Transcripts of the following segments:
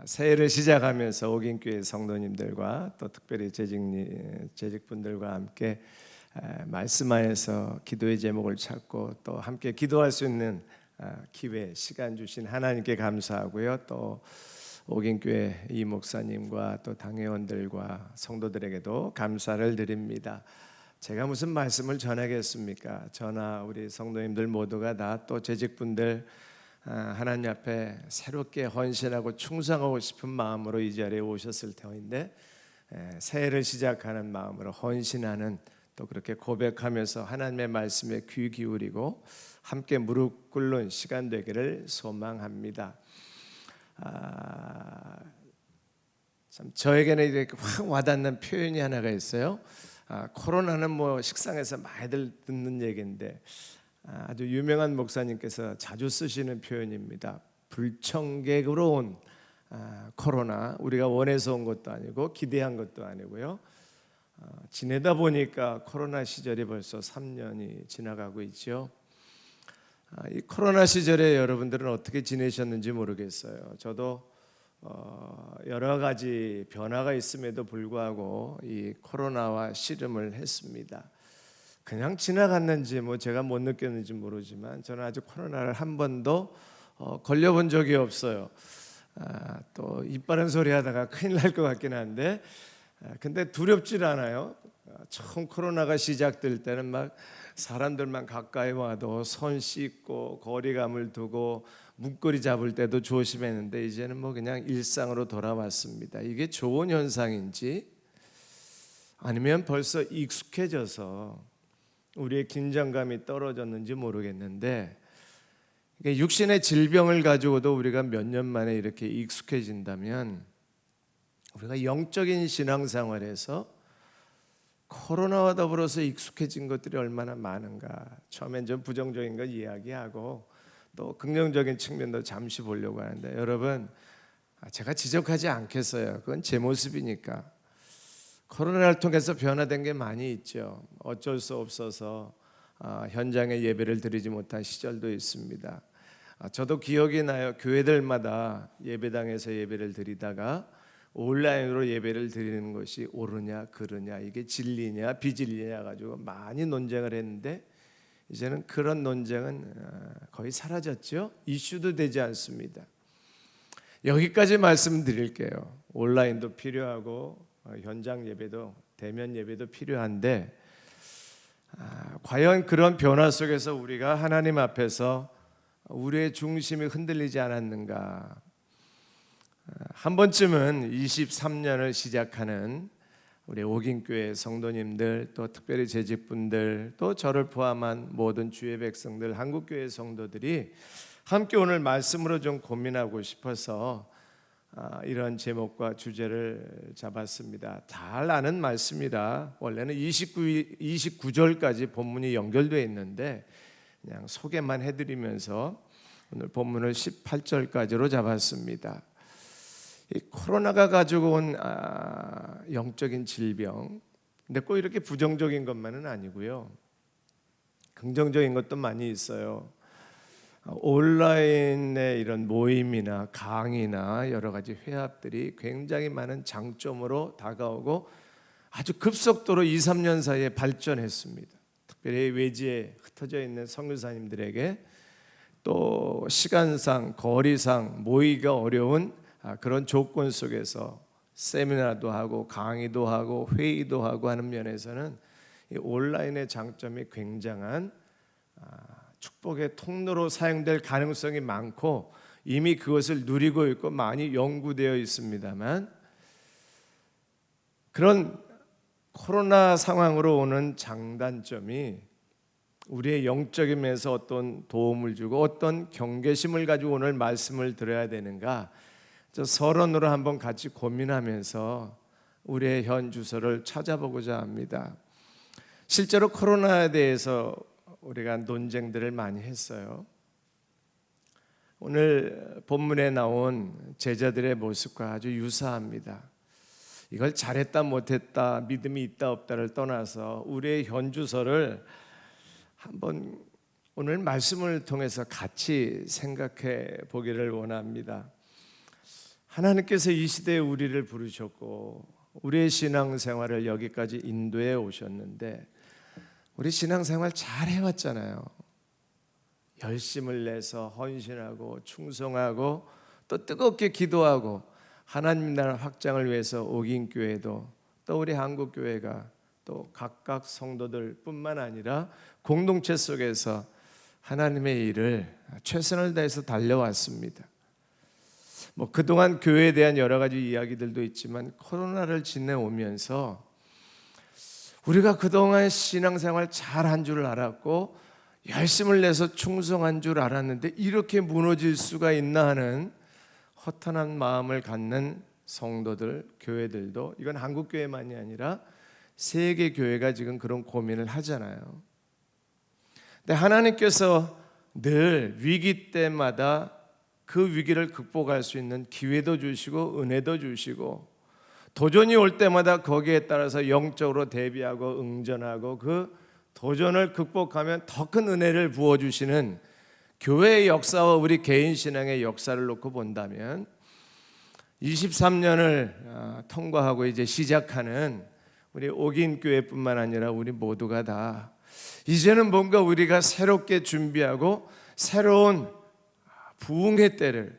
새해를 시작하면서 옥인교회 성도님들과 또 특별히 재직분들과 함께 말씀 안에서 기도의 제목을 찾고 또 함께 기도할 수 있는 기회, 시간 주신 하나님께 감사하고요. 또 옥인교회 이 목사님과 또 당회원들과 성도들에게도 감사를 드립니다. 제가 무슨 말씀을 전하겠습니까? 저나 우리 성도님들 모두가 다 또 재직분들 하나님 앞에 새롭게 헌신하고 충성하고 싶은 마음으로 이 자리에 오셨을 터인데, 새해를 시작하는 마음으로 헌신하는, 또 그렇게 고백하면서 하나님의 말씀에 귀 기울이고 함께 무릎 꿇는 시간 되기를 소망합니다. 참 저에게는 이렇게 확 와닿는 표현이 하나가 있어요. 코로나는 뭐 식상에서 많이들 듣는 얘기인데 아주 유명한 목사님께서 자주 쓰시는 표현입니다. 불청객으로 온 코로나, 우리가 원해서 온 것도 아니고 기대한 것도 아니고요. 지내다 보니까 코로나 시절이 벌써 3년이 지나가고 있죠. 이 코로나 시절에 여러분들은 어떻게 지내셨는지 모르겠어요. 저도 여러 가지 변화가 있음에도 불구하고 이 코로나와 씨름을 했습니다. 그냥 지나갔는지 뭐 제가 못 느꼈는지 모르지만 저는 아직 코로나를 한 번도 걸려본 적이 없어요. 또 입 바른 소리 하다가 큰일 날 것 같긴 한데, 근데 두렵질 않아요. 처음 코로나가 시작될 때는 막 사람들만 가까이 와도 손 씻고 거리감을 두고 문고리 잡을 때도 조심했는데, 이제는 뭐 그냥 일상으로 돌아왔습니다. 이게 좋은 현상인지 아니면 벌써 익숙해져서 우리의 긴장감이 떨어졌는지 모르겠는데, 육신의 질병을 가지고도 우리가 몇 년 만에 이렇게 익숙해진다면 우리가 영적인 신앙생활에서 코로나와 더불어서 익숙해진 것들이 얼마나 많은가. 처음엔 좀 부정적인 걸 이야기하고 또 긍정적인 측면도 잠시 보려고 하는데, 여러분, 제가 지적하지 않겠어요. 그건 제 모습이니까. 코로나를 통해서 변화된 게 많이 있죠. 어쩔 수 없어서 현장에 예배를 드리지 못한 시절도 있습니다. 저도 기억이 나요. 교회들마다 예배당에서 예배를 드리다가 온라인으로 예배를 드리는 것이 옳으냐 그르냐, 이게 진리냐 비진리냐 가지고 많이 논쟁을 했는데, 이제는 그런 논쟁은 거의 사라졌죠. 이슈도 되지 않습니다. 여기까지 말씀드릴게요. 온라인도 필요하고 현장 예배도, 대면 예배도 필요한데, 과연 그런 변화 속에서 우리가 하나님 앞에서 우리의 중심이 흔들리지 않았는가. 한 번쯤은 23년을 시작하는 우리 옥인교회 성도님들, 또 특별히 재직분들, 또 저를 포함한 모든 주의 백성들, 한국교회 성도들이 함께 오늘 말씀으로 좀 고민하고 싶어서 이런 제목과 주제를 잡았습니다. 잘 아는 말씀이라 원래는 29절까지 본문이 연결되어 있는데 그냥 소개만 해드리면서 오늘 본문을 18절까지로 잡았습니다. 이 코로나가 가지고 온 영적인 질병, 근데 꼭 이렇게 부정적인 것만은 아니고요, 긍정적인 것도 많이 있어요. 온라인의 이런 모임이나 강의나 여러 가지 회합들이 굉장히 많은 장점으로 다가오고 아주 급속도로 2, 3년 사이에 발전했습니다. 특별히 외지에 흩어져 있는 선교사님들에게 또 시간상, 거리상 모이기가 어려운 그런 조건 속에서 세미나도 하고 강의도 하고 회의도 하고 하는 면에서는 이 온라인의 장점이 굉장한 축복의 통로로 사용될 가능성이 많고 이미 그것을 누리고 있고 많이 연구되어 있습니다만, 그런 코로나 상황으로 오는 장단점이 우리의 영적인 면에서 어떤 도움을 주고 어떤 경계심을 가지고 오늘 말씀을 들어야 되는가, 저 서론으로 한번 같이 고민하면서 우리의 현 주소를 찾아보고자 합니다. 실제로 코로나에 대해서 우리가 논쟁들을 많이 했어요. 오늘 본문에 나온 제자들의 모습과 아주 유사합니다. 이걸 잘했다 못했다, 믿음이 있다 없다를 떠나서 우리의 현주소를 한번 오늘 말씀을 통해서 같이 생각해 보기를 원합니다. 하나님께서 이 시대에 우리를 부르셨고 우리의 신앙생활을 여기까지 인도해 오셨는데 우리 신앙생활 잘 해왔잖아요. 열심을 내서 헌신하고 충성하고 또 뜨겁게 기도하고 하나님 나라 확장을 위해서 옥인교회도 또 우리 한국교회가 또 각각 성도들 뿐만 아니라 공동체 속에서 하나님의 일을 최선을 다해서 달려왔습니다. 그동안 교회에 대한 여러 가지 이야기들도 있지만 코로나를 지내오면서 우리가 그동안 신앙생활 잘한 줄 알았고 열심을 내서 충성한 줄 알았는데 이렇게 무너질 수가 있나 하는 허탄한 마음을 갖는 성도들, 교회들도 이건 한국교회만이 아니라 세계 교회가 지금 그런 고민을 하잖아요. 근데 하나님께서 늘 위기 때마다 그 위기를 극복할 수 있는 기회도 주시고 은혜도 주시고 도전이 올 때마다 거기에 따라서 영적으로 대비하고 응전하고 그 도전을 극복하면 더 큰 은혜를 부어주시는 교회의 역사와 우리 개인 신앙의 역사를 놓고 본다면 23년을 통과하고 이제 시작하는 우리 옥인교회뿐만 아니라 우리 모두가 다 이제는 뭔가 우리가 새롭게 준비하고 새로운 부흥의 때를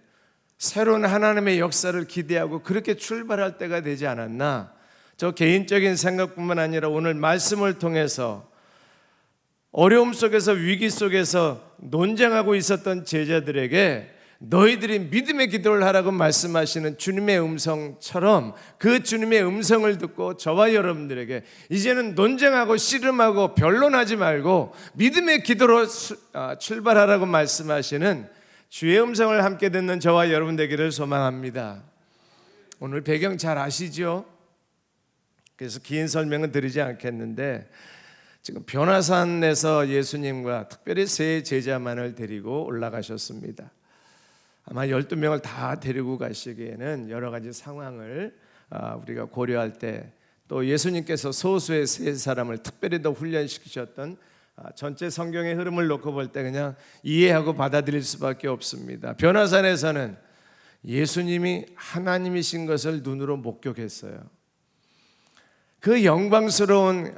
새로운 하나님의 역사를 기대하고 그렇게 출발할 때가 되지 않았나. 저 개인적인 생각뿐만 아니라 오늘 말씀을 통해서 어려움 속에서 위기 속에서 논쟁하고 있었던 제자들에게 너희들이 믿음의 기도를 하라고 말씀하시는 주님의 음성처럼 그 주님의 음성을 듣고 저와 여러분들에게 이제는 논쟁하고 씨름하고 변론하지 말고 믿음의 기도로 출발하라고 말씀하시는 주의 음성을 함께 듣는 저와 여러분 되기를 소망합니다. 오늘 배경 잘 아시죠? 그래서 긴 설명은 드리지 않겠는데 지금 변화산에서 예수님과 특별히 세 제자만을 데리고 올라가셨습니다. 아마 12명을 다 데리고 가시기에는 여러 가지 상황을 우리가 고려할 때 또 예수님께서 소수의 세 사람을 특별히 더 훈련시키셨던 전체 성경의 흐름을 놓고 볼 때 그냥 이해하고 받아들일 수밖에 없습니다. 변화산에서는 예수님이 하나님이신 것을 눈으로 목격했어요. 그 영광스러운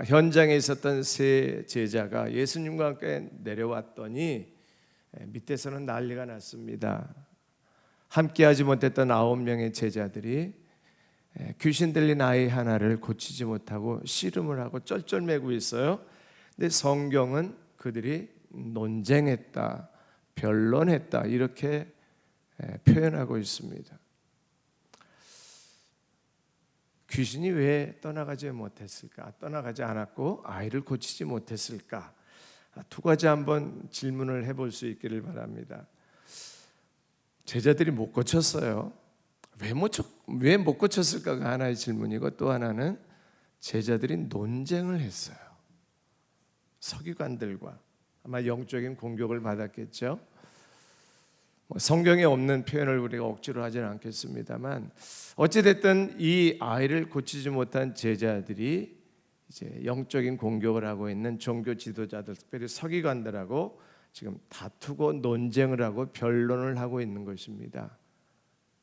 현장에 있었던 세 제자가 예수님과 함께 내려왔더니 밑에서는 난리가 났습니다. 함께하지 못했던 9명의 제자들이 귀신 들린 아이 하나를 고치지 못하고 씨름을 하고 쩔쩔매고 있어요. 근데 성경은 그들이 논쟁했다, 변론했다 이렇게 표현하고 있습니다. 귀신이 왜 떠나가지 못했을까? 떠나가지 않았고 아이를 고치지 못했을까? 두 가지 한번 질문을 해볼 수 있기를 바랍니다. 제자들이 못 고쳤어요. 왜 못 고쳤을까가 하나의 질문이고 또 하나는 제자들이 논쟁을 했어요. 서기관들과 아마 영적인 공격을 받았겠죠. 성경에 없는 표현을 우리가 억지로 하지는 않겠습니다만 어찌됐든 이 아이를 고치지 못한 제자들이 이제 영적인 공격을 하고 있는 종교 지도자들, 특별히 서기관들하고 지금 다투고 논쟁을 하고 변론을 하고 있는 것입니다.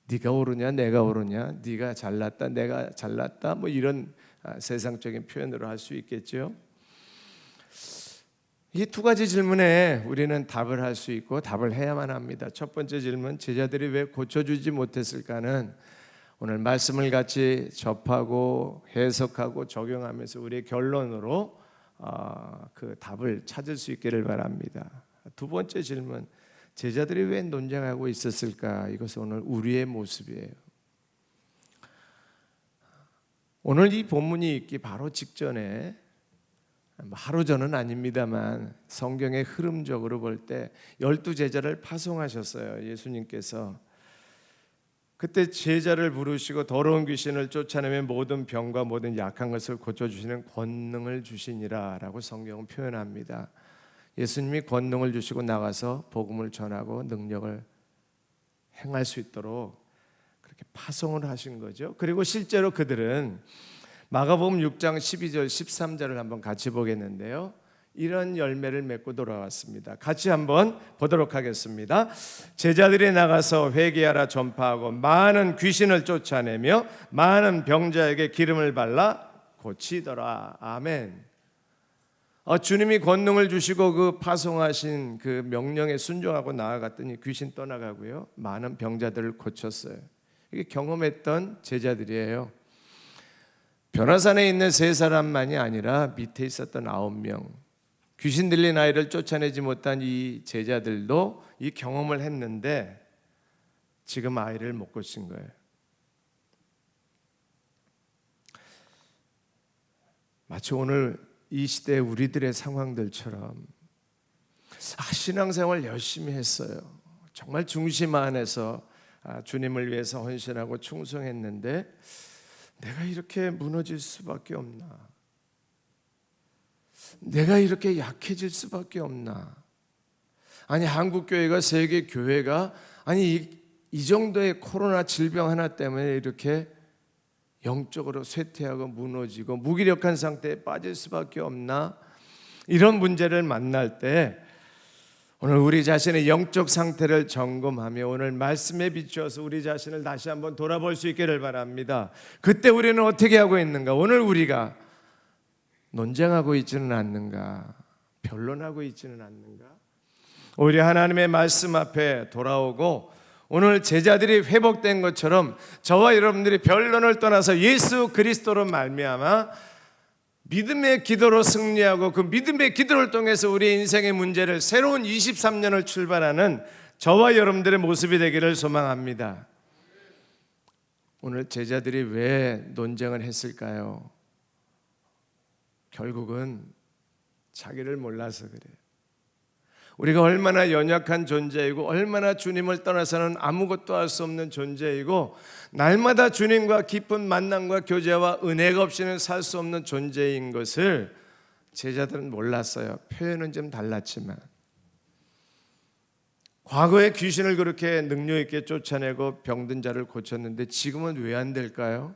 네가 옳으냐 내가 옳으냐, 네가 잘났다 내가 잘났다, 이런 세상적인 표현으로 할 수 있겠죠. 이 두 가지 질문에 우리는 답을 할 수 있고 답을 해야만 합니다. 첫 번째 질문, 제자들이 왜 고쳐주지 못했을까는 오늘 말씀을 같이 접하고 해석하고 적용하면서 우리의 결론으로 그 답을 찾을 수 있기를 바랍니다. 두 번째 질문, 제자들이 왜 논쟁하고 있었을까? 이것은 오늘 우리의 모습이에요. 오늘 이 본문이 있기 바로 직전에 하루 전은 아닙니다만 성경의 흐름적으로 볼 때 12제자를 파송하셨어요. 예수님께서 그때 제자를 부르시고 더러운 귀신을 쫓아내며 모든 병과 모든 약한 것을 고쳐주시는 권능을 주시니라 라고 성경은 표현합니다. 예수님이 권능을 주시고 나가서 복음을 전하고 능력을 행할 수 있도록 그렇게 파송을 하신 거죠. 그리고 실제로 그들은 마가복음 6장 12절 13절을 한번 같이 보겠는데요. 이런 열매를 맺고 돌아왔습니다. 같이 한번 보도록 하겠습니다. 제자들이 나가서 회개하라 전파하고 많은 귀신을 쫓아내며 많은 병자에게 기름을 발라 고치더라. 아멘. 주님이 권능을 주시고 그 파송하신 그 명령에 순종하고 나아갔더니 귀신 떠나가고요, 많은 병자들을 고쳤어요. 이게 경험했던 제자들이에요. 변화산에 있는 3사람만이 아니라 밑에 있었던 9명, 귀신 들린 아이를 쫓아내지 못한 이 제자들도 이 경험을 했는데 지금 아이를 못 고친 거예요. 마치 오늘 이 시대 우리들의 상황들처럼 신앙생활 열심히 했어요. 정말 중심 안에서 주님을 위해서 헌신하고 충성했는데 내가 이렇게 무너질 수밖에 없나? 내가 이렇게 약해질 수밖에 없나? 아니, 한국교회가, 세계교회가 이 정도의 코로나 질병 하나 때문에 이렇게 영적으로 쇠퇴하고 무너지고 무기력한 상태에 빠질 수밖에 없나? 이런 문제를 만날 때 오늘 우리 자신의 영적 상태를 점검하며 오늘 말씀에 비추어서 우리 자신을 다시 한번 돌아볼 수 있기를 바랍니다. 그때 우리는 어떻게 하고 있는가? 오늘 우리가 논쟁하고 있지는 않는가? 변론하고 있지는 않는가? 오히려 하나님의 말씀 앞에 돌아오고 오늘 제자들이 회복된 것처럼 저와 여러분들이 변론을 떠나서 예수 그리스도로 말미암아 믿음의 기도로 승리하고 그 믿음의 기도를 통해서 우리 인생의 문제를 새로운 23년을 출발하는 저와 여러분들의 모습이 되기를 소망합니다. 오늘 제자들이 왜 논쟁을 했을까요? 결국은 자기를 몰라서 그래요. 우리가 얼마나 연약한 존재이고 얼마나 주님을 떠나서는 아무것도 할 수 없는 존재이고 날마다 주님과 깊은 만남과 교제와 은혜가 없이는 살 수 없는 존재인 것을 제자들은 몰랐어요. 표현은 좀 달랐지만 과거에 귀신을 그렇게 능력 있게 쫓아내고 병든 자를 고쳤는데 지금은 왜 안 될까요?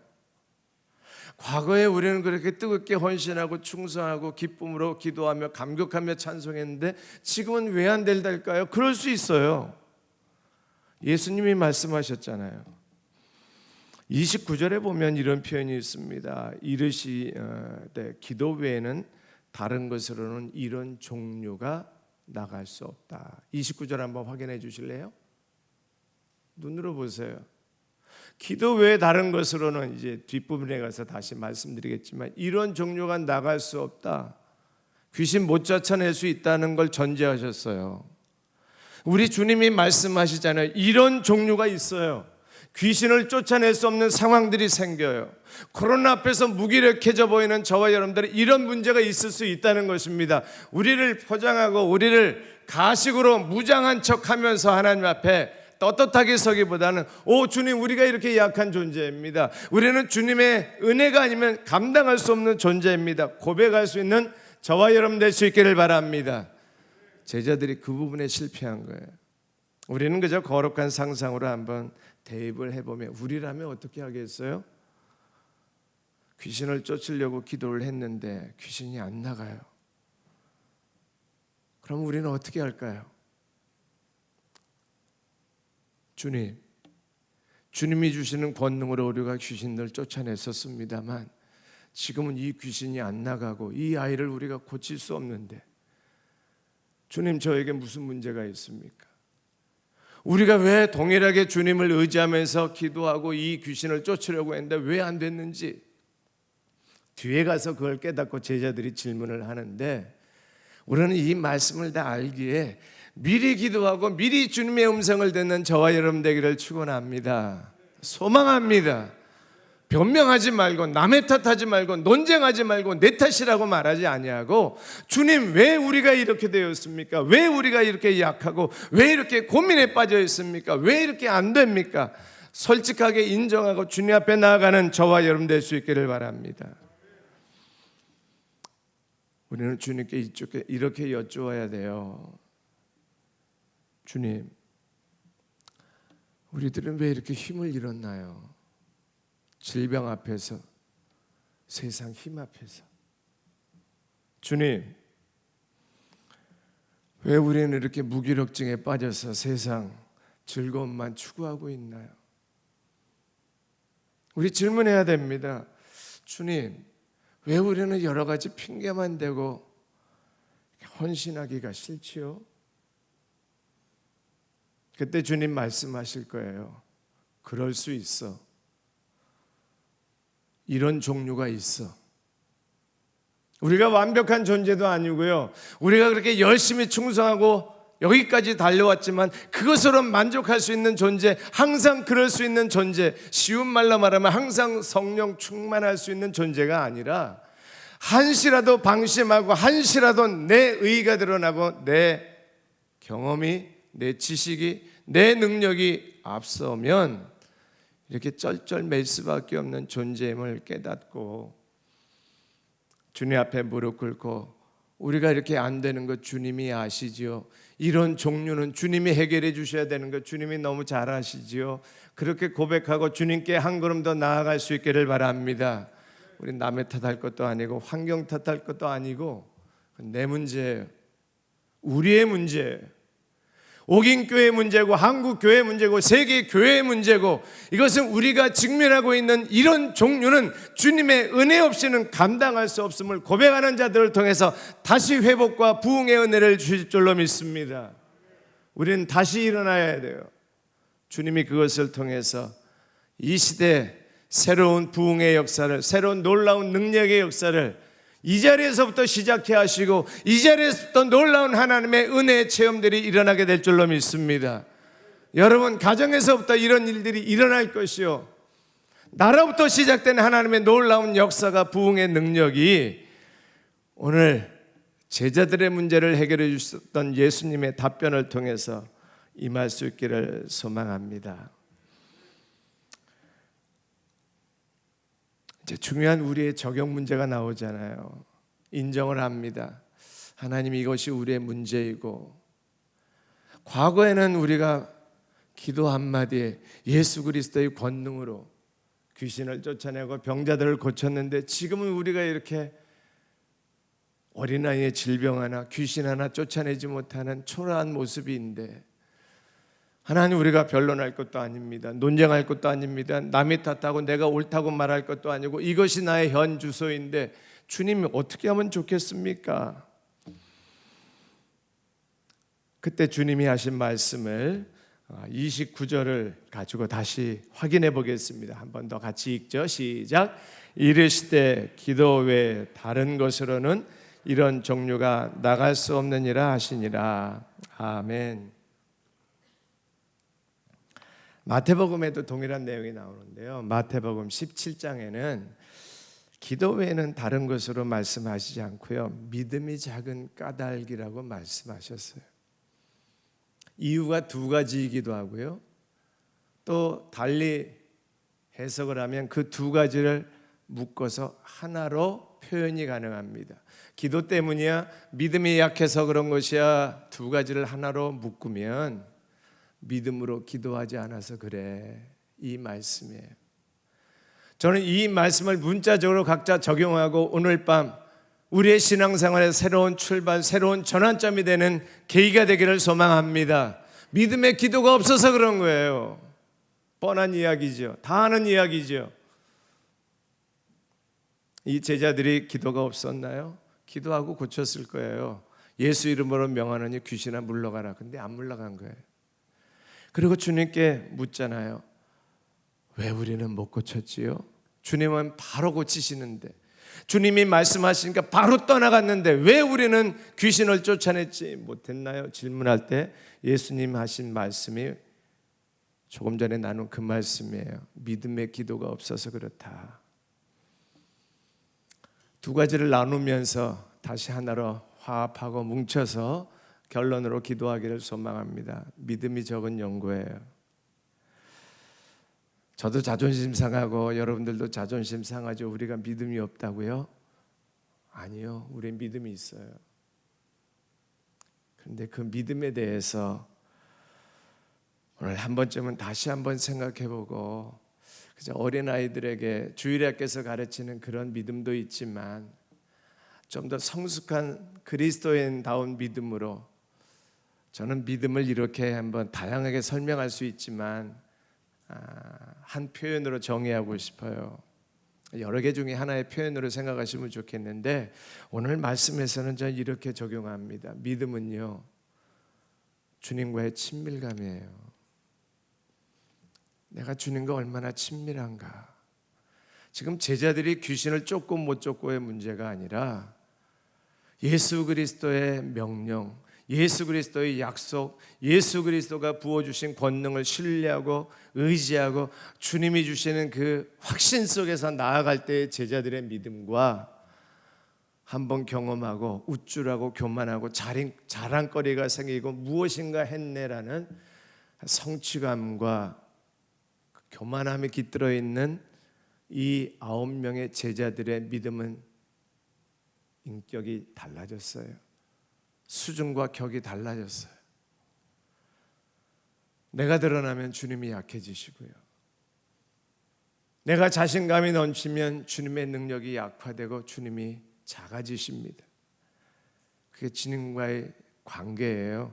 과거에 우리는 그렇게 뜨겁게 헌신하고 충성하고 기쁨으로 기도하며 감격하며 찬송했는데 지금은 왜 안 될까요? 그럴 수 있어요. 예수님이 말씀하셨잖아요. 29절에 보면 이런 표현이 있습니다. 이르시되 기도 외에는 다른 것으로는 이런 종류가 나갈 수 없다. 29절 한번 확인해 주실래요? 눈으로 보세요. 기도 외에 다른 것으로는 이제 뒷부분에 가서 다시 말씀드리겠지만 이런 종류가 나갈 수 없다. 귀신 못 쫓아낼 수 있다는 걸 전제하셨어요. 우리 주님이 말씀하시잖아요. 이런 종류가 있어요. 귀신을 쫓아낼 수 없는 상황들이 생겨요. 코로나 앞에서 무기력해져 보이는 저와 여러분들은 이런 문제가 있을 수 있다는 것입니다. 우리를 포장하고 우리를 가식으로 무장한 척하면서 하나님 앞에 떳떳하게 서기보다는 주님, 우리가 이렇게 약한 존재입니다. 우리는 주님의 은혜가 아니면 감당할 수 없는 존재입니다. 고백할 수 있는 저와 여러분 될 수 있기를 바랍니다. 제자들이 그 부분에 실패한 거예요. 우리는 그저 거룩한 상상으로 한번 대입을 해보면 우리라면 어떻게 하겠어요? 귀신을 쫓으려고 기도를 했는데 귀신이 안 나가요. 그럼 우리는 어떻게 할까요? 주님이 주시는 권능으로 우리가 귀신을 쫓아냈었습니다만 지금은 이 귀신이 안 나가고 이 아이를 우리가 고칠 수 없는데 주님, 저에게 무슨 문제가 있습니까? 우리가 왜 동일하게 주님을 의지하면서 기도하고 이 귀신을 쫓으려고 했는데 왜 안 됐는지 뒤에 가서 그걸 깨닫고 제자들이 질문을 하는데 우리는 이 말씀을 다 알기에 미리 기도하고 미리 주님의 음성을 듣는 저와 여러분 되기를 축원합니다. 소망합니다. 변명하지 말고 남의 탓하지 말고 논쟁하지 말고 내 탓이라고 말하지 아니하고 주님, 왜 우리가 이렇게 되었습니까? 왜 우리가 이렇게 약하고 왜 이렇게 고민에 빠져 있습니까? 왜 이렇게 안 됩니까? 솔직하게 인정하고 주님 앞에 나아가는 저와 여러분 될 수 있기를 바랍니다. 우리는 주님께 이렇게 여쭈어야 돼요. 주님, 우리들은 왜 이렇게 힘을 잃었나요? 질병 앞에서, 세상 힘 앞에서. 주님, 왜 우리는 이렇게 무기력증에 빠져서 세상 즐거움만 추구하고 있나요? 우리 질문해야 됩니다. 주님, 왜 우리는 여러 가지 핑계만 대고 헌신하기가 싫지요? 그때 주님 말씀하실 거예요. 그럴 수 있어. 이런 종류가 있어. 우리가 완벽한 존재도 아니고요. 우리가 그렇게 열심히 충성하고 여기까지 달려왔지만 그것으로 만족할 수 있는 존재, 항상 그럴 수 있는 존재, 쉬운 말로 말하면 항상 성령 충만할 수 있는 존재가 아니라 한시라도 방심하고 한시라도 내 의의가 드러나고 내 경험이, 내 지식이, 내 능력이 앞서면 이렇게 쩔쩔맬 수밖에 없는 존재임을 깨닫고 주님 앞에 무릎 꿇고 우리가 이렇게 안 되는 것 주님이 아시지요. 이런 종류는 주님이 해결해 주셔야 되는 것 주님이 너무 잘 아시지요. 그렇게 고백하고 주님께 한 걸음 더 나아갈 수 있기를 바랍니다. 우리 남의 탓할 것도 아니고 환경 탓할 것도 아니고 내 문제예요. 우리의 문제예요. 옥인교회의 문제고 한국교회의 문제고 세계교회의 문제고 이것은 우리가 직면하고 있는 이런 종류는 주님의 은혜 없이는 감당할 수 없음을 고백하는 자들을 통해서 다시 회복과 부흥의 은혜를 주실 줄로 믿습니다. 우리는 다시 일어나야 돼요. 주님이 그것을 통해서 이 시대에 새로운 부흥의 역사를, 새로운 놀라운 능력의 역사를 이 자리에서부터 시작해 하시고 이 자리에서부터 놀라운 하나님의 은혜의 체험들이 일어나게 될 줄로 믿습니다. 여러분 가정에서부터 이런 일들이 일어날 것이요, 나라부터 시작된 하나님의 놀라운 역사가, 부흥의 능력이 오늘 제자들의 문제를 해결해 주셨던 예수님의 답변을 통해서 임할 수 있기를 소망합니다. 이제 중요한 우리의 적용 문제가 나오잖아요. 인정을 합니다. 하나님, 이것이 우리의 문제이고, 과거에는 우리가 기도 한마디에 예수 그리스도의 권능으로 귀신을 쫓아내고 병자들을 고쳤는데 지금은 우리가 이렇게 어린아이의 질병 하나, 귀신 하나 쫓아내지 못하는 초라한 모습인데, 하나님, 우리가 변론할 것도 아닙니다. 논쟁할 것도 아닙니다. 남이 탓하고 내가 옳다고 말할 것도 아니고 이것이 나의 현 주소인데 주님이 어떻게 하면 좋겠습니까? 그때 주님이 하신 말씀을 29절을 가지고 다시 확인해 보겠습니다. 한 번 더 같이 읽죠. 시작. 이르시되 기도 외에 다른 것으로는 이런 종류가 나갈 수 없느니라 하시니라. 아멘. 마태복음에도 동일한 내용이 나오는데요. 마태복음 17장에는 기도 외에는 다른 것으로 말씀하시지 않고요, 믿음이 작은 까닭이라고 말씀하셨어요. 이유가 두 가지이기도 하고요, 또 달리 해석을 하면 그 두 가지를 묶어서 하나로 표현이 가능합니다. 기도 때문이야, 믿음이 약해서 그런 것이야, 두 가지를 하나로 묶으면 믿음으로 기도하지 않아서 그래, 이 말씀이에요. 저는 이 말씀을 문자적으로 각자 적용하고 오늘 밤 우리의 신앙생활의 새로운 출발, 새로운 전환점이 되는 계기가 되기를 소망합니다. 믿음의 기도가 없어서 그런 거예요. 뻔한 이야기죠. 다 아는 이야기죠. 이 제자들이 기도가 없었나요? 기도하고 고쳤을 거예요. 예수 이름으로 명하노니 귀신아 물러가라. 근데 안 물러간 거예요. 그리고 주님께 묻잖아요. 왜 우리는 못 고쳤지요? 주님은 바로 고치시는데, 주님이 말씀하시니까 바로 떠나갔는데 왜 우리는 귀신을 쫓아내지 못했나요? 질문할 때 예수님 하신 말씀이 조금 전에 나눈 그 말씀이에요. 믿음의 기도가 없어서 그렇다. 두 가지를 나누면서 다시 하나로 화합하고 뭉쳐서 결론으로 기도하기를 소망합니다. 믿음이 적은 연고예요. 저도 자존심 상하고 여러분들도 자존심 상하죠. 우리가 믿음이 없다고요? 아니요, 우리 믿음이 있어요. 그런데 그 믿음에 대해서 오늘 한 번쯤은 다시 한번 생각해보고, 그저 어린아이들에게 주일학교에서 가르치는 그런 믿음도 있지만 좀 더 성숙한 그리스도인다운 믿음으로 저는 믿음을 이렇게 한번 다양하게 설명할 수 있지만 한 표현으로 정의하고 싶어요. 여러 개 중에 하나의 표현으로 생각하시면 좋겠는데 오늘 말씀에서는 저는 이렇게 적용합니다. 믿음은요, 주님과의 친밀감이에요. 내가 주님과 얼마나 친밀한가. 지금 제자들이 귀신을 쫓고 못 쫓고의 문제가 아니라 예수 그리스도의 명령, 예수 그리스도의 약속, 예수 그리스도가 부어주신 권능을 신뢰하고 의지하고 주님이 주시는 그 확신 속에서 나아갈 때의 제자들의 믿음과 한번 경험하고 우쭐하고 교만하고 자랑거리가 생기고 무엇인가 했네라는 성취감과 교만함이 깃들어 있는 이 9명의 제자들의 믿음은 인격이 달라졌어요. 수준과 격이 달라졌어요. 내가 드러나면 주님이 약해지시고요. 내가 자신감이 넘치면 주님의 능력이 약화되고 주님이 작아지십니다. 그게 주님과의 관계예요.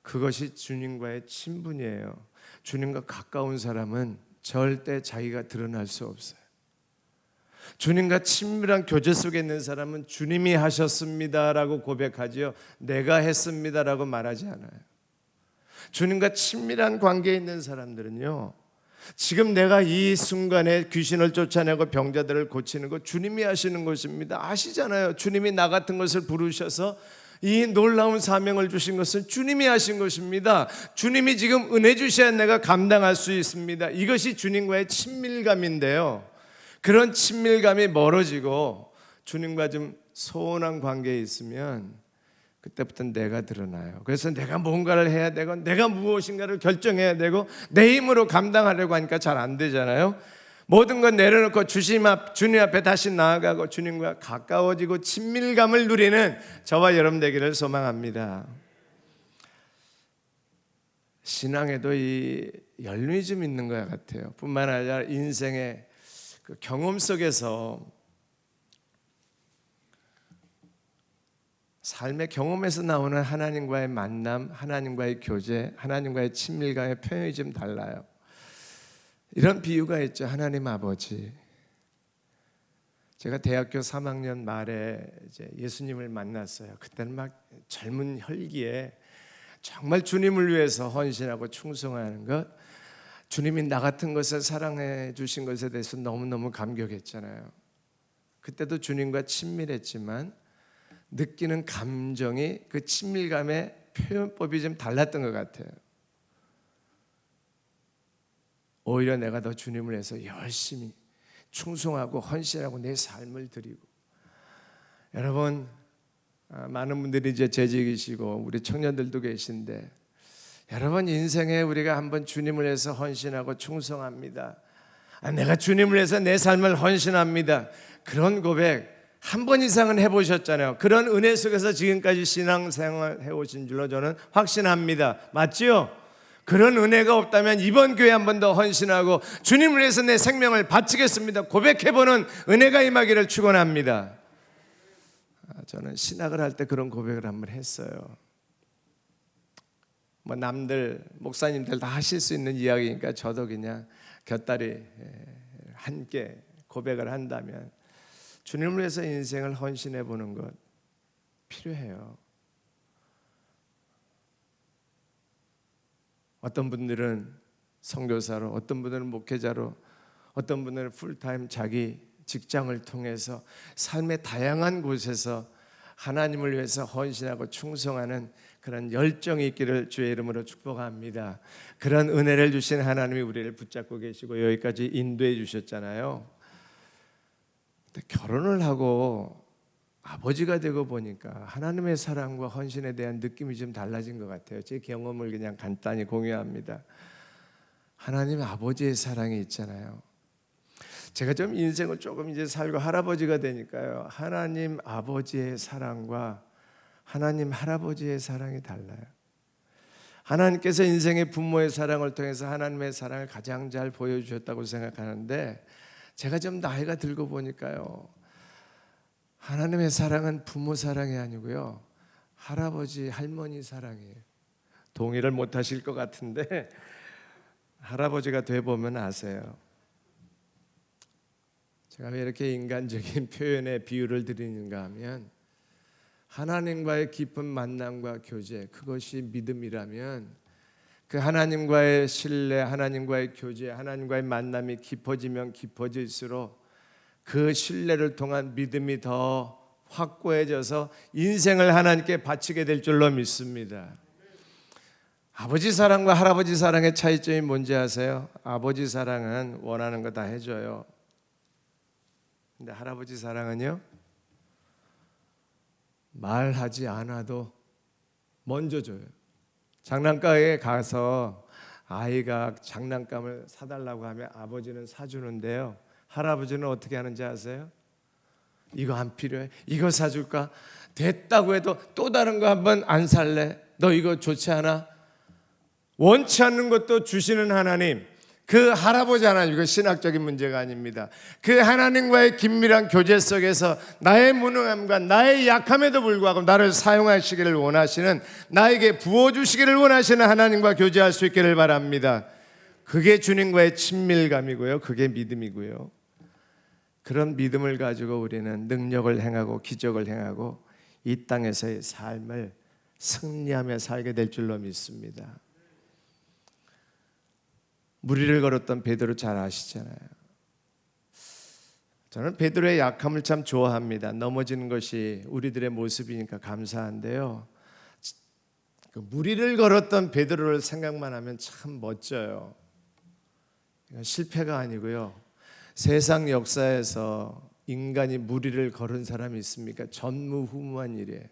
그것이 주님과의 친분이에요. 주님과 가까운 사람은 절대 자기가 드러날 수 없어요. 주님과 친밀한 교제 속에 있는 사람은 주님이 하셨습니다라고 고백하지요. 내가 했습니다라고 말하지 않아요. 주님과 친밀한 관계에 있는 사람들은요, 지금 내가 이 순간에 귀신을 쫓아내고 병자들을 고치는 거 주님이 하시는 것입니다. 아시잖아요. 주님이 나 같은 것을 부르셔서 이 놀라운 사명을 주신 것은 주님이 하신 것입니다. 주님이 지금 은혜 주셔야 내가 감당할 수 있습니다. 이것이 주님과의 친밀감인데요, 그런 친밀감이 멀어지고 주님과 좀 소원한 관계에 있으면 그때부터 내가 드러나요. 그래서 내가 뭔가를 해야 되고 내가 무엇인가를 결정해야 되고 내 힘으로 감당하려고 하니까 잘 안 되잖아요. 모든 건 내려놓고 주님 앞에 다시 나아가고 주님과 가까워지고 친밀감을 누리는 저와 여러분 되기를 소망합니다. 신앙에도 이 연륜이 좀 있는 것 같아요. 뿐만 아니라 인생의 그 경험 속에서, 삶의 경험에서 나오는 하나님과의 만남, 하나님과의 교제, 하나님과의 친밀감의 표현이 좀 달라요. 이런 비유가 있죠. 하나님 아버지. 제가 대학교 3학년 말에 이제 예수님을 만났어요. 그때는 막 젊은 혈기에 정말 주님을 위해서 헌신하고 충성하는 것, 주님이 나 같은 것을 사랑해 주신 것에 대해서 너무너무 감격했잖아요. 그때도 주님과 친밀했지만 느끼는 감정이 그 친밀감의 표현법이 좀 달랐던 것 같아요. 오히려 내가 더 주님을 위해서 열심히 충성하고 헌신하고 내 삶을 드리고, 여러분 많은 분들이 이제 재직이시고 우리 청년들도 계신데, 여러분 인생에 우리가 한번 주님을 위해서 헌신하고 충성합니다, 내가 주님을 위해서 내 삶을 헌신합니다, 그런 고백 한 번 이상은 해보셨잖아요. 그런 은혜 속에서 지금까지 신앙생활 해오신 줄로 저는 확신합니다. 맞지요? 그런 은혜가 없다면 이번 교회 한 번 더 헌신하고 주님을 위해서 내 생명을 바치겠습니다 고백해보는 은혜가 임하기를 축원합니다. 저는 신학을 할 때 그런 고백을 한번 했어요. 뭐 남들 목사님들 다 하실 수 있는 이야기니까 저도 그냥 곁다리 함께 고백을 한다면, 주님을 위해서 인생을 헌신해 보는 것 필요해요. 어떤 분들은 선교사로, 어떤 분들은 목회자로, 어떤 분들은 풀타임 자기 직장을 통해서 삶의 다양한 곳에서 하나님을 위해서 헌신하고 충성하는 그런 열정이 있기를 주의 이름으로 축복합니다. 그런 은혜를 주신 하나님이 우리를 붙잡고 계시고 여기까지 인도해 주셨잖아요. 근데 결혼을 하고 아버지가 되고 보니까 하나님의 사랑과 헌신에 대한 느낌이 좀 달라진 것 같아요. 제 경험을 그냥 간단히 공유합니다. 하나님 아버지의 사랑이 있잖아요. 제가 좀 인생을 조금 이제 살고 할아버지가 되니까요, 하나님 아버지의 사랑과 하나님 할아버지의 사랑이 달라요. 하나님께서 인생의 부모의 사랑을 통해서 하나님의 사랑을 가장 잘 보여주셨다고 생각하는데, 제가 좀 나이가 들고 보니까요, 하나님의 사랑은 부모 사랑이 아니고요, 할아버지 할머니 사랑이에요. 동의를 못 하실 것 같은데 할아버지가 돼 보면 아세요. 제가 왜 이렇게 인간적인 표현에 비유를 드리는가 하면 하나님과의 깊은 만남과 교제, 그것이 믿음이라면 그 하나님과의 신뢰, 하나님과의 교제, 하나님과의 만남이 깊어지면 깊어질수록 그 신뢰를 통한 믿음이 더 확고해져서 인생을 하나님께 바치게 될 줄로 믿습니다. 아버지 사랑과 할아버지 사랑의 차이점이 뭔지 아세요? 아버지 사랑은 원하는 거 다 해줘요. 근데 할아버지 사랑은요, 말하지 않아도 먼저 줘요. 장난감에 가서 아이가 장난감을 사달라고 하면 아버지는 사주는데요, 할아버지는 어떻게 하는지 아세요? 이거 안 필요해? 이거 사줄까? 됐다고 해도 또 다른 거 한번 안 살래? 너 이거 좋지 않아? 원치 않는 것도 주시는 하나님, 그 할아버지 하나님, 이거 신학적인 문제가 아닙니다. 그 하나님과의 긴밀한 교제 속에서 나의 무능함과 나의 약함에도 불구하고 나를 사용하시기를 원하시는, 나에게 부어주시기를 원하시는 하나님과 교제할 수 있기를 바랍니다. 그게 주님과의 친밀감이고요, 그게 믿음이고요. 그런 믿음을 가지고 우리는 능력을 행하고 기적을 행하고 이 땅에서의 삶을 승리하며 살게 될 줄로 믿습니다. 무리를 걸었던 베드로 잘 아시잖아요. 저는 베드로의 약함을 참 좋아합니다. 넘어지는 것이 우리들의 모습이니까 감사한데요, 그 무리를 걸었던 베드로를 생각만 하면 참 멋져요. 실패가 아니고요, 세상 역사에서 인간이 무리를 걸은 사람이 있습니까? 전무후무한 일이에요.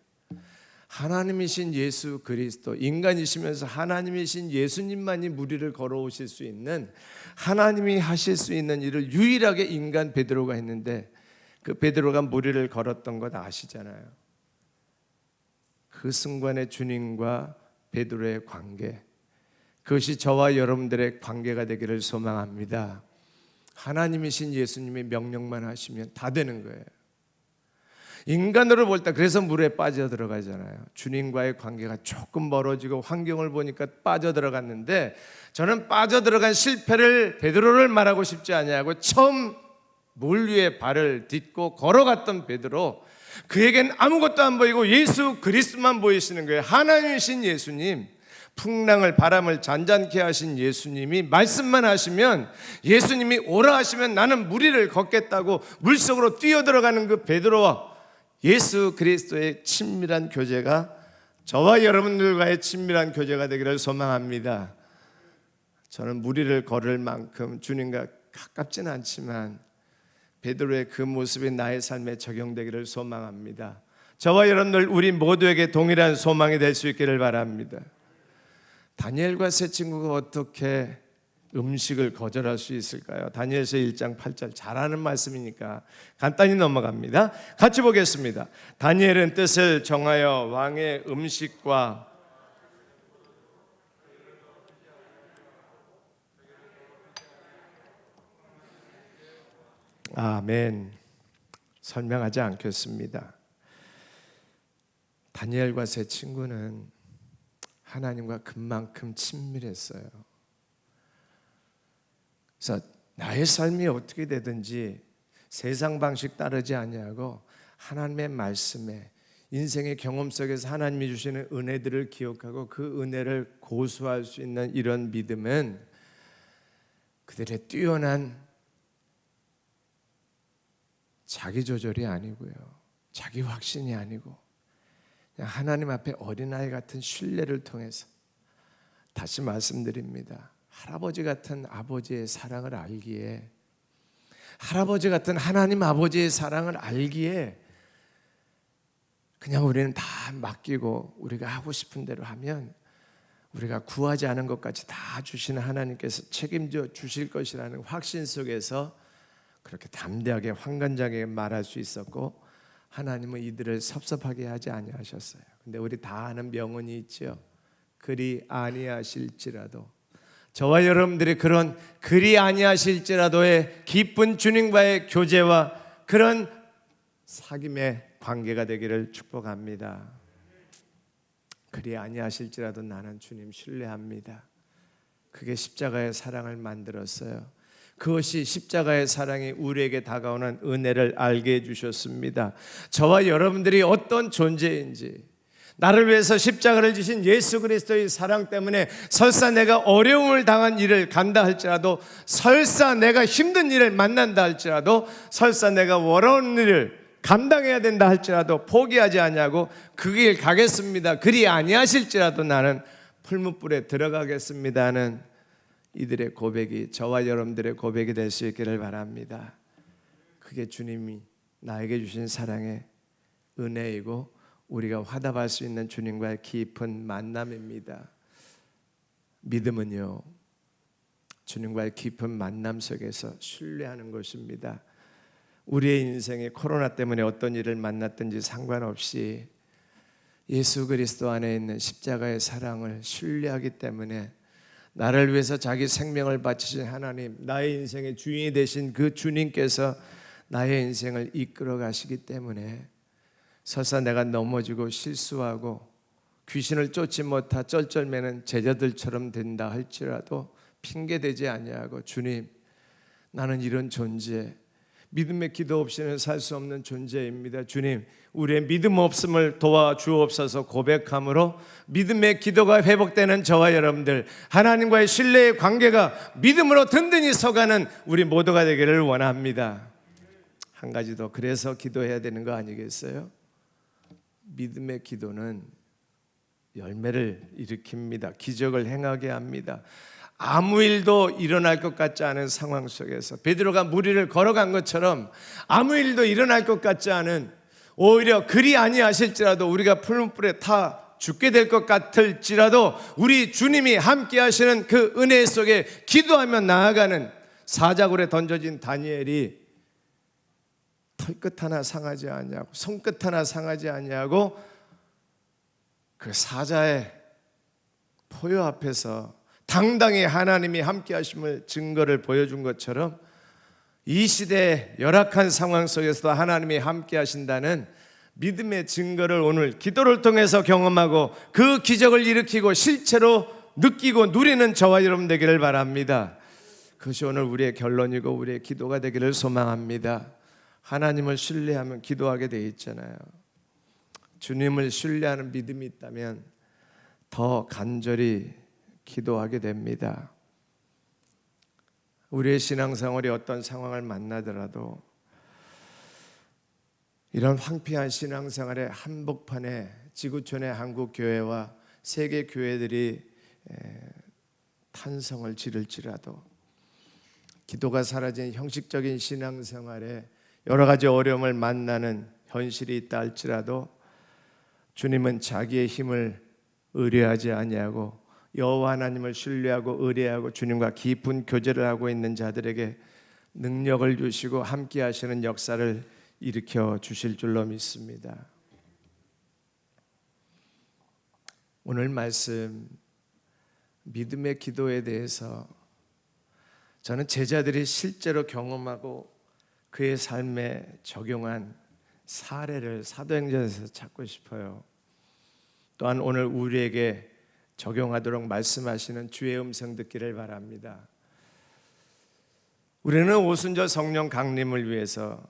하나님이신 예수 그리스도, 인간이시면서 하나님이신 예수님만이 무리를 걸어오실 수 있는, 하나님이 하실 수 있는 일을 유일하게 인간 베드로가 했는데, 그 베드로가 무리를 걸었던 것 아시잖아요. 그 순간의 주님과 베드로의 관계, 그것이 저와 여러분들의 관계가 되기를 소망합니다. 하나님이신 예수님이 명령만 하시면 다 되는 거예요. 인간으로 볼 때 그래서 물에 빠져들어가잖아요. 주님과의 관계가 조금 멀어지고 환경을 보니까 빠져들어갔는데, 저는 빠져들어간 실패를, 베드로를 말하고 싶지 않냐고, 처음 물 위에 발을 딛고 걸어갔던 베드로, 그에겐 아무것도 안 보이고 예수 그리스도만 보이시는 거예요. 하나님이신 예수님, 풍랑을, 바람을 잔잔케 하신 예수님이 말씀만 하시면, 예수님이 오라 하시면 나는 무리를 걷겠다고 물속으로 뛰어들어가는 그 베드로와 예수 그리스도의 친밀한 교제가 저와 여러분들과의 친밀한 교제가 되기를 소망합니다. 저는 무리를 걸을 만큼 주님과 가깝지는 않지만 베드로의 그 모습이 나의 삶에 적용되기를 소망합니다. 저와 여러분들, 우리 모두에게 동일한 소망이 될 수 있기를 바랍니다. 다니엘과 세 친구가 어떻게 음식을 거절할 수 있을까요? 다니엘서 1장 8절, 잘 아는 말씀이니까 간단히 넘어갑니다. 같이 보겠습니다. 다니엘은 뜻을 정하여 왕의 음식과 아멘. 설명하지 않겠습니다. 다니엘과 세 친구는 하나님과 그만큼 친밀했어요. 그래서 나의 삶이 어떻게 되든지 세상 방식 따르지 아니하고 하나님의 말씀에, 인생의 경험 속에서 하나님이 주시는 은혜들을 기억하고 그 은혜를 고수할 수 있는 이런 믿음은 그들의 뛰어난 자기 조절이 아니고요, 자기 확신이 아니고 그냥 하나님 앞에 어린아이 같은 신뢰를 통해서, 다시 말씀드립니다, 할아버지 같은 아버지의 사랑을 알기에, 할아버지 같은 하나님 아버지의 사랑을 알기에 그냥 우리는 다 맡기고 우리가 하고 싶은 대로 하면 우리가 구하지 않은 것까지 다 주시는 하나님께서 책임져 주실 것이라는 확신 속에서 그렇게 담대하게 환관장하게 말할 수 있었고, 하나님은 이들을 섭섭하게 하지 아니하셨어요. 근데 우리 다 아는 명언이 있죠. 그리 아니하실지라도, 저와 여러분들이 그런 그리 아니하실지라도의 기쁜 주님과의 교제와 그런 사귐의 관계가 되기를 축복합니다. 그리 아니하실지라도 나는 주님 신뢰합니다. 그게 십자가의 사랑을 만들었어요. 그것이 십자가의 사랑이 우리에게 다가오는 은혜를 알게 해주셨습니다. 저와 여러분들이 어떤 존재인지, 나를 위해서 십자가를 지신 예수 그리스도의 사랑 때문에 설사 내가 어려움을 당한 일을 간다 할지라도, 설사 내가 힘든 일을 만난다 할지라도, 설사 내가 어려운 일을 감당해야 된다 할지라도 포기하지 아니하고 그 길 가겠습니다. 그리 아니하실지라도 나는 풀무불에 들어가겠습니다 하는 이들의 고백이 저와 여러분들의 고백이 될 수 있기를 바랍니다. 그게 주님이 나에게 주신 사랑의 은혜이고 우리가 화답할 수 있는 주님과의 깊은 만남입니다. 믿음은요, 주님과의 깊은 만남 속에서 신뢰하는 것입니다. 우리의 인생에 코로나 때문에 어떤 일을 만났든지 상관없이 예수 그리스도 안에 있는 십자가의 사랑을 신뢰하기 때문에 나를 위해서 자기 생명을 바치신 하나님, 나의 인생의 주인이 되신 그 주님께서 나의 인생을 이끌어 가시기 때문에 설사 내가 넘어지고 실수하고 귀신을 쫓지 못하 쩔쩔매는 제자들처럼 된다 할지라도 핑계대지 아니하고, 주님, 나는 이런 존재, 믿음의 기도 없이는 살 수 없는 존재입니다. 주님, 우리의 믿음 없음을 도와주옵소서 고백함으로 믿음의 기도가 회복되는 저와 여러분들, 하나님과의 신뢰의 관계가 믿음으로 든든히 서가는 우리 모두가 되기를 원합니다. 한 가지 더, 그래서 기도해야 되는 거 아니겠어요? 믿음의 기도는 열매를 일으킵니다. 기적을 행하게 합니다. 아무 일도 일어날 것 같지 않은 상황 속에서 베드로가 무리를 걸어간 것처럼 아무 일도 일어날 것 같지 않은, 오히려 그리 아니하실지라도 우리가 풀무불에 타 죽게 될 것 같을지라도 우리 주님이 함께 하시는 그 은혜 속에 기도하며 나아가는, 사자굴에 던져진 다니엘이 털끝 하나 상하지 아니하고 손끝 하나 상하지 아니하고 그 사자의 포효 앞에서 당당히 하나님이 함께 하심을 증거를 보여준 것처럼, 이 시대의 열악한 상황 속에서도 하나님이 함께 하신다는 믿음의 증거를 오늘 기도를 통해서 경험하고 그 기적을 일으키고 실제로 느끼고 누리는 저와 여러분 되기를 바랍니다. 그것이 오늘 우리의 결론이고 우리의 기도가 되기를 소망합니다. 하나님을 신뢰하면 기도하게 돼 있잖아요. 주님을 신뢰하는 믿음이 있다면 더 간절히 기도하게 됩니다. 우리의 신앙생활이 어떤 상황을 만나더라도 이런 황폐한 신앙생활의 한복판에 지구촌의 한국교회와 세계 교회들이 탄성을 지를지라도, 기도가 사라진 형식적인 신앙생활에 여러 가지 어려움을 만나는 현실이 있다 할지라도 주님은 자기의 힘을 의뢰하지 아니하고 여호와 하나님을 신뢰하고 의뢰하고 주님과 깊은 교제를 하고 있는 자들에게 능력을 주시고 함께 하시는 역사를 일으켜 주실 줄로 믿습니다. 오늘 말씀 믿음의 기도에 대해서 저는 제자들이 실제로 경험하고 그의 삶에 적용한 사례를 사도행전에서 찾고 싶어요. 또한 오늘 우리에게 적용하도록 말씀하시는 주의 음성 듣기를 바랍니다. 우리는 오순절 성령 강림을 위해서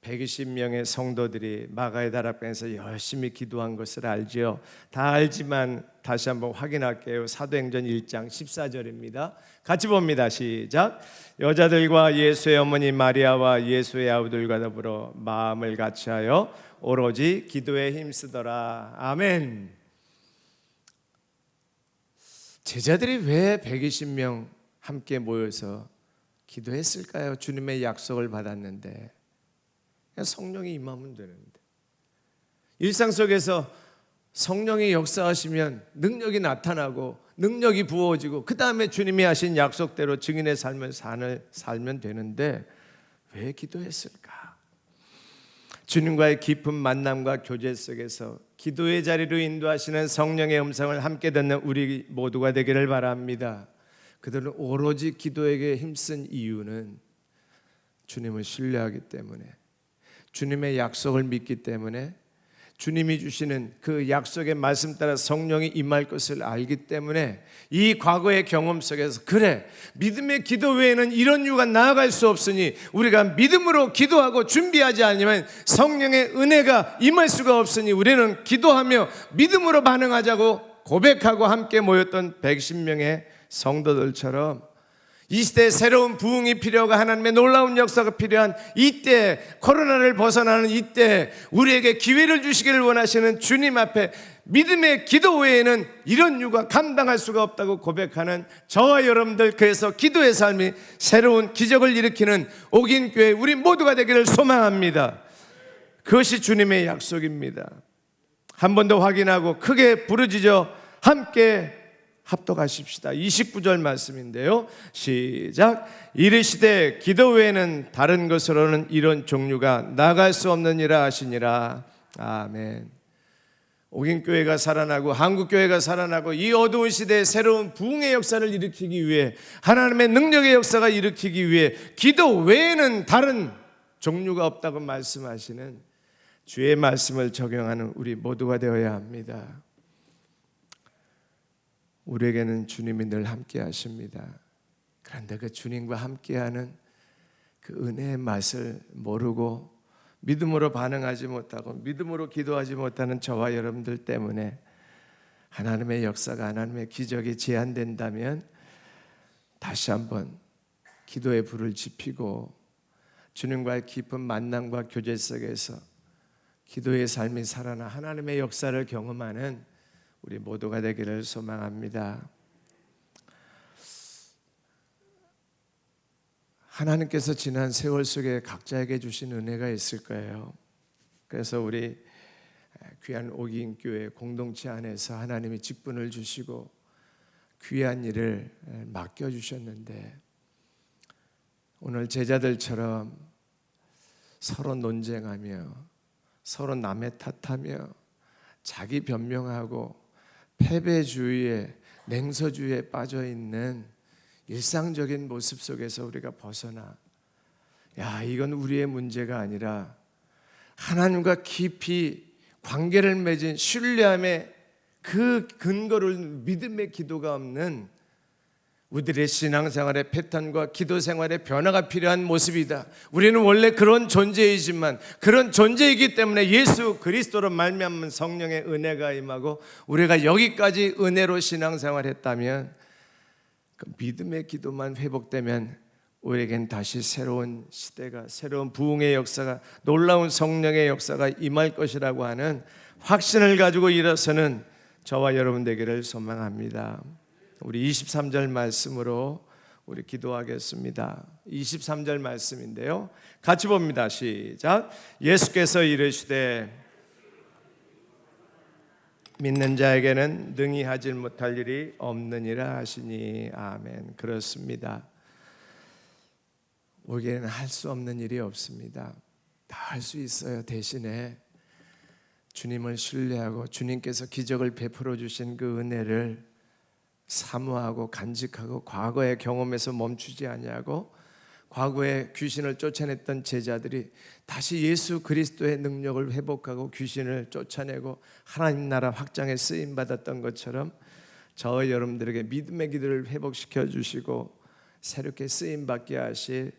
120명의 성도들이 마가의 다락방에서 열심히 기도한 것을 알지요. 다 알지만 다시 한번 확인할게요. 사도행전 1장 14절입니다. 같이 봅니다. 시작. 여자들과 예수의 어머니 마리아와 예수의 아우들과 더불어 마음을 같이하여 오로지 기도에 힘쓰더라. 아멘. 제자들이 왜 120명 함께 모여서 기도했을까요? 주님의 약속을 받았는데 그냥 성령이 임하면 되는데, 일상 속에서 성령이 역사하시면 능력이 나타나고 능력이 부어지고 그 다음에 주님이 하신 약속대로 증인의 삶을 살면 되는데 왜 기도했을까? 주님과의 깊은 만남과 교제 속에서 기도의 자리로 인도하시는 성령의 음성을 함께 듣는 우리 모두가 되기를 바랍니다. 그들은 오로지 기도에게 힘쓴 이유는 주님을 신뢰하기 때문에, 주님의 약속을 믿기 때문에, 주님이 주시는 그 약속의 말씀 따라 성령이 임할 것을 알기 때문에 이 과거의 경험 속에서 그래, 믿음의 기도 외에는 이런 이유가 나아갈 수 없으니 우리가 믿음으로 기도하고 준비하지 않으면 성령의 은혜가 임할 수가 없으니 우리는 기도하며 믿음으로 반응하자고 고백하고 함께 모였던 110명의 성도들처럼 이 시대에 새로운 부흥이 필요하고 하나님의 놀라운 역사가 필요한 이때, 코로나를 벗어나는 이때 우리에게 기회를 주시기를 원하시는 주님 앞에 믿음의 기도 외에는 이런 이유가 감당할 수가 없다고 고백하는 저와 여러분들, 그래서 기도의 삶이 새로운 기적을 일으키는 옥인교회 우리 모두가 되기를 소망합니다. 그것이 주님의 약속입니다. 한 번 더 확인하고 크게 부르짖어 함께 합독하십시다. 29절 말씀인데요, 시작. 이르시되 기도 외에는 다른 것으로는 이런 종류가 나갈 수 없느니라 하시니라. 아멘. 옥인교회가 살아나고 한국교회가 살아나고 이 어두운 시대에 새로운 부흥의 역사를 일으키기 위해, 하나님의 능력의 역사가 일으키기 위해 기도 외에는 다른 종류가 없다고 말씀하시는 주의 말씀을 적용하는 우리 모두가 되어야 합니다. 우리에게는 주님이 늘 함께 하십니다. 그런데 그 주님과 함께하는 그 은혜의 맛을 모르고 믿음으로 반응하지 못하고 믿음으로 기도하지 못하는 저와 여러분들 때문에 하나님의 역사가, 하나님의 기적이 제한된다면 다시 한번 기도의 불을 지피고 주님과의 깊은 만남과 교제 속에서 기도의 삶이 살아나 하나님의 역사를 경험하는 우리 모두가 되기를 소망합니다. 하나님께서 지난 세월 속에 각자에게 주신 은혜가 있을 거예요. 그래서 우리 귀한 옥인교회 공동체 안에서 하나님이 직분을 주시고 귀한 일을 맡겨주셨는데 오늘 제자들처럼 서로 논쟁하며 서로 남의 탓하며 자기 변명하고 패배주의에, 냉소주의에 빠져있는 일상적인 모습 속에서 우리가 벗어나, 이건 우리의 문제가 아니라 하나님과 깊이 관계를 맺은 신뢰함의 그 근거를 믿음의 기도가 없는 우리들의 신앙생활의 패턴과 기도생활의 변화가 필요한 모습이다. 우리는 원래 그런 존재이지만 그런 존재이기 때문에 예수 그리스도로 말미암은 성령의 은혜가 임하고 우리가 여기까지 은혜로 신앙생활했다면 그 믿음의 기도만 회복되면 우리에겐 다시 새로운 시대가, 새로운 부흥의 역사가, 놀라운 성령의 역사가 임할 것이라고 하는 확신을 가지고 일어서는 저와 여러분 되기를 소망합니다. 우리 23절 말씀으로 우리 기도하겠습니다. 23절 말씀인데요, 같이 봅니다. 시작. 예수께서 이르시되 믿는 자에게는 능히 하지 못할 일이 없느니라 하시니. 아멘. 그렇습니다. 우리에게는 할 수 없는 일이 없습니다. 다 할 수 있어요. 대신에 주님을 신뢰하고 주님께서 기적을 베풀어 주신 그 은혜를 사모하고 간직하고 과거의 경험에서 멈추지 아니하고 과거에 귀신을 쫓아냈던 제자들이 다시 예수 그리스도의 능력을 회복하고 귀신을 쫓아내고 하나님 나라 확장에 쓰임받았던 것처럼 저와 여러분들에게 믿음의 기도를 회복시켜 주시고 새롭게 쓰임받게 하실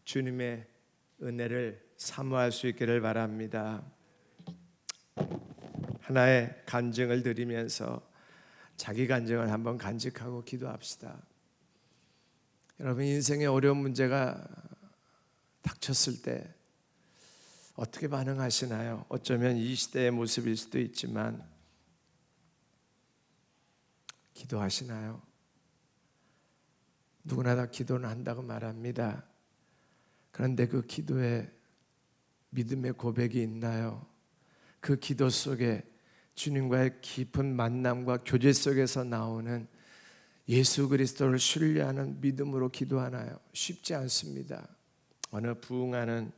주님의 은혜를 사모할 수 있기를 바랍니다. 하나의 간증을 드리면서 자기 간증을 한번 간직하고 기도합시다. 여러분, 인생의 어려운 문제가 닥쳤을 때 어떻게 반응하시나요? 어쩌면 이 시대의 모습일 수도 있지만 기도하시나요? 누구나 다 기도는 한다고 말합니다. 그런데 그 기도에 믿음의 고백이 있나요? 그 기도 속에 주님과의 깊은 만남과 교제 속에서 나오는 예수 그리스도를 신뢰하는 믿음으로 기도하나요? 쉽지 않습니다. 어느 부흥하는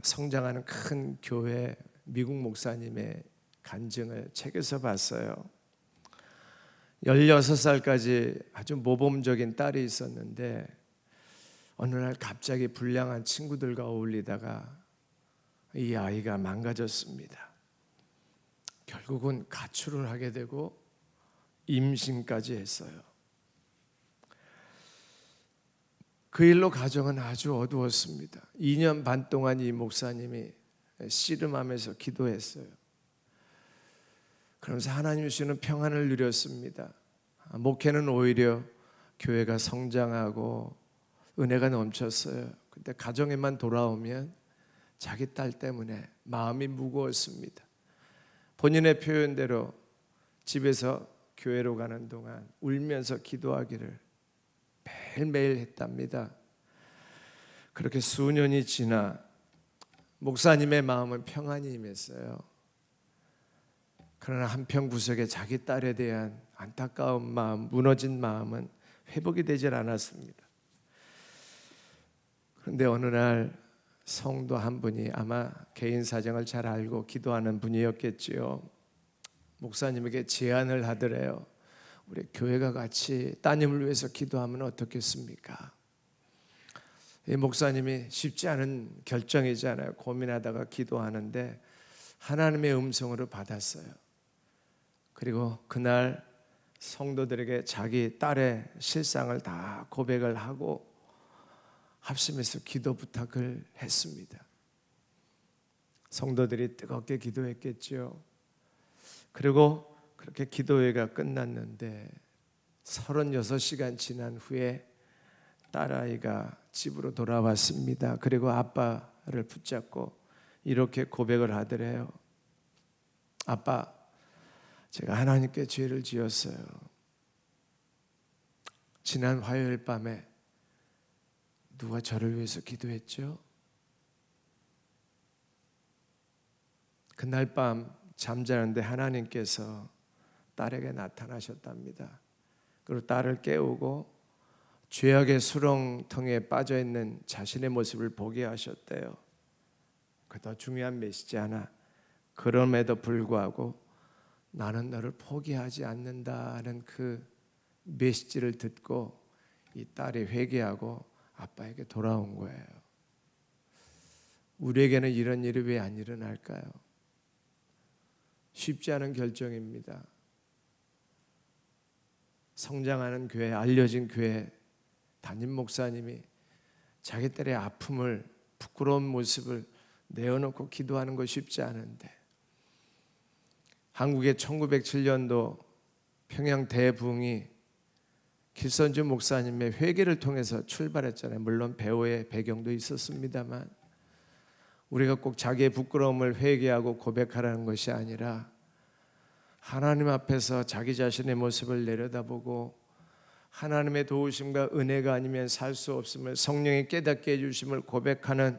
성장하는 큰 교회 미국 목사님의 간증을 책에서 봤어요. 16살까지 아주 모범적인 딸이 있었는데 어느 날 갑자기 불량한 친구들과 어울리다가 이 아이가 망가졌습니다. 결국은 가출을 하게 되고 임신까지 했어요. 그 일로 가정은 아주 어두웠습니다. 2년 반 동안 이 목사님이 씨름하면서 기도했어요. 그러면서 하나님 주시는 평안을 누렸습니다. 목회는 오히려 교회가 성장하고 은혜가 넘쳤어요. 근데 가정에만 돌아오면 자기 딸 때문에 마음이 무거웠습니다. 본인의 표현대로 집에서 교회로 가는 동안 울면서 기도하기를 매일매일 했답니다. 그렇게 수년이 지나 목사님의 마음은 평안이 임했어요. 그러나 한편 구석에 자기 딸에 대한 안타까운 마음, 무너진 마음은 회복이 되질 않았습니다. 그런데 어느 날 성도 한 분이, 아마 개인 사정을 잘 알고 기도하는 분이었겠지요, 목사님에게 제안을 하더래요. 우리 교회가 같이 따님을 위해서 기도하면 어떻겠습니까? 이 목사님이 쉽지 않은 결정이잖아요. 고민하다가 기도하는데 하나님의 음성으로 받았어요. 그리고 그날 성도들에게 자기 딸의 실상을 다 고백을 하고 합심해서 기도 부탁을 했습니다. 성도들이 뜨겁게 기도했겠죠. 그리고 그렇게 기도회가 끝났는데 36시간 지난 후에 딸아이가 집으로 돌아왔습니다. 그리고 아빠를 붙잡고 이렇게 고백을 하더래요. 아빠, 제가 하나님께 죄를 지었어요. 지난 화요일 밤에 누가 저를 위해서 기도했죠? 그날 밤 잠자는데 하나님께서 딸에게 나타나셨답니다. 그리고 딸을 깨우고 죄악의 수렁텅에 빠져있는 자신의 모습을 보게 하셨대요. 그 더 중요한 메시지 하나, 그럼에도 불구하고 나는 너를 포기하지 않는다는 그 메시지를 듣고 이 딸이 회개하고 아빠에게 돌아온 거예요. 우리에게는 이런 일이 왜 안 일어날까요? 쉽지 않은 결정입니다. 성장하는 교회, 알려진 교회 담임 목사님이 자기 딸의 아픔을, 부끄러운 모습을 내어놓고 기도하는 거 쉽지 않은데, 한국의 1907년도 평양 대부흥이 길선주 목사님의 회개를 통해서 출발했잖아요. 물론 배우의 배경도 있었습니다만 우리가 꼭 자기의 부끄러움을 회개하고 고백하라는 것이 아니라 하나님 앞에서 자기 자신의 모습을 내려다보고 하나님의 도우심과 은혜가 아니면 살 수 없음을, 성령이 깨닫게 해주심을 고백하는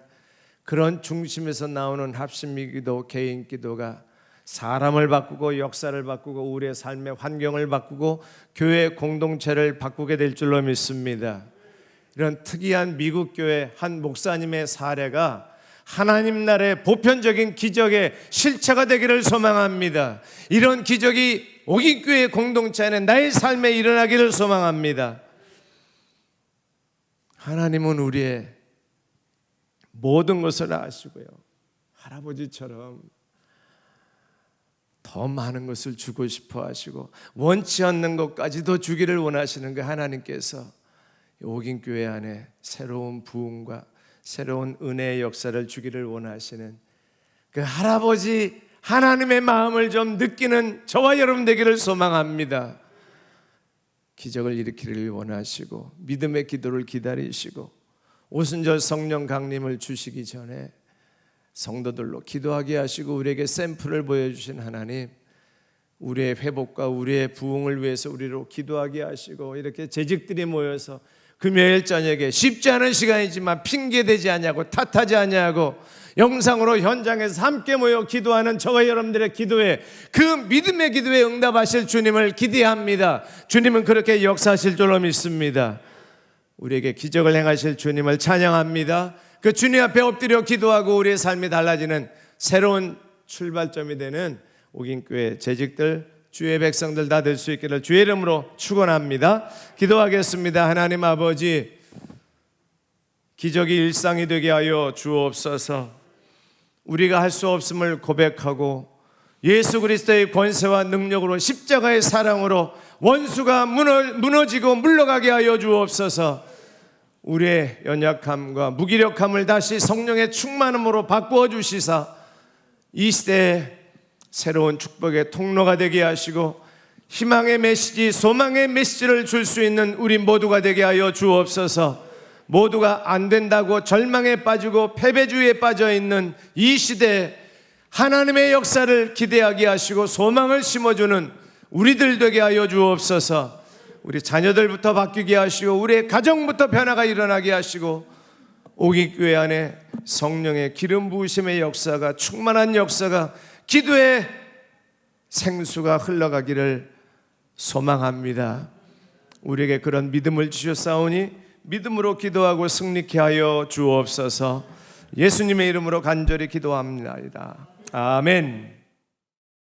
그런 중심에서 나오는 합심기도, 개인기도가 사람을 바꾸고 역사를 바꾸고 우리의 삶의 환경을 바꾸고 교회 공동체를 바꾸게 될 줄로 믿습니다. 이런 특이한 미국 교회 한 목사님의 사례가 하나님 나라의 보편적인 기적의 실체가 되기를 소망합니다. 이런 기적이 옥인교회 공동체 안에 나의 삶에 일어나기를 소망합니다. 하나님은 우리의 모든 것을 아시고요, 할아버지처럼 더 많은 것을 주고 싶어 하시고 원치 않는 것까지도 주기를 원하시는 그 하나님께서 옥인교회 안에 새로운 부흥과 새로운 은혜의 역사를 주기를 원하시는 그 할아버지 하나님의 마음을 좀 느끼는 저와 여러분 되기를 소망합니다. 기적을 일으키기를 원하시고 믿음의 기도를 기다리시고 오순절 성령 강림을 주시기 전에 성도들로 기도하게 하시고 우리에게 샘플을 보여주신 하나님, 우리의 회복과 우리의 부흥을 위해서 우리로 기도하게 하시고 이렇게 재직들이 모여서 금요일 저녁에 쉽지 않은 시간이지만 핑계대지 않냐고 탓하지 않냐고 영상으로 현장에서 함께 모여 기도하는 저와 여러분들의 기도에, 그 믿음의 기도에 응답하실 주님을 기대합니다. 주님은 그렇게 역사하실 줄로 믿습니다. 우리에게 기적을 행하실 주님을 찬양합니다. 그 주님 앞에 엎드려 기도하고 우리의 삶이 달라지는 새로운 출발점이 되는 옥인교회 재직들, 주의 백성들 다 될 수 있기를 주의 이름으로 축원합니다. 기도하겠습니다. 하나님 아버지, 기적이 일상이 되게 하여 주옵소서. 우리가 할 수 없음을 고백하고 예수 그리스도의 권세와 능력으로 십자가의 사랑으로 원수가 무너지고 물러가게 하여 주옵소서. 우리의 연약함과 무기력함을 다시 성령의 충만함으로 바꾸어 주시사 이 시대에 새로운 축복의 통로가 되게 하시고 희망의 메시지, 소망의 메시지를 줄 수 있는 우리 모두가 되게 하여 주옵소서. 모두가 안 된다고 절망에 빠지고 패배주의에 빠져 있는 이 시대에 하나님의 역사를 기대하게 하시고 소망을 심어주는 우리들 되게 하여 주옵소서. 우리 자녀들부터 바뀌게 하시고 우리의 가정부터 변화가 일어나게 하시고 오깃교회 안에 성령의 기름 부으심의 역사가, 충만한 역사가, 기도의 생수가 흘러가기를 소망합니다. 우리에게 그런 믿음을 주셨사오니 믿음으로 기도하고 승리케 하여 주옵소서. 예수님의 이름으로 간절히 기도합니다. 아멘.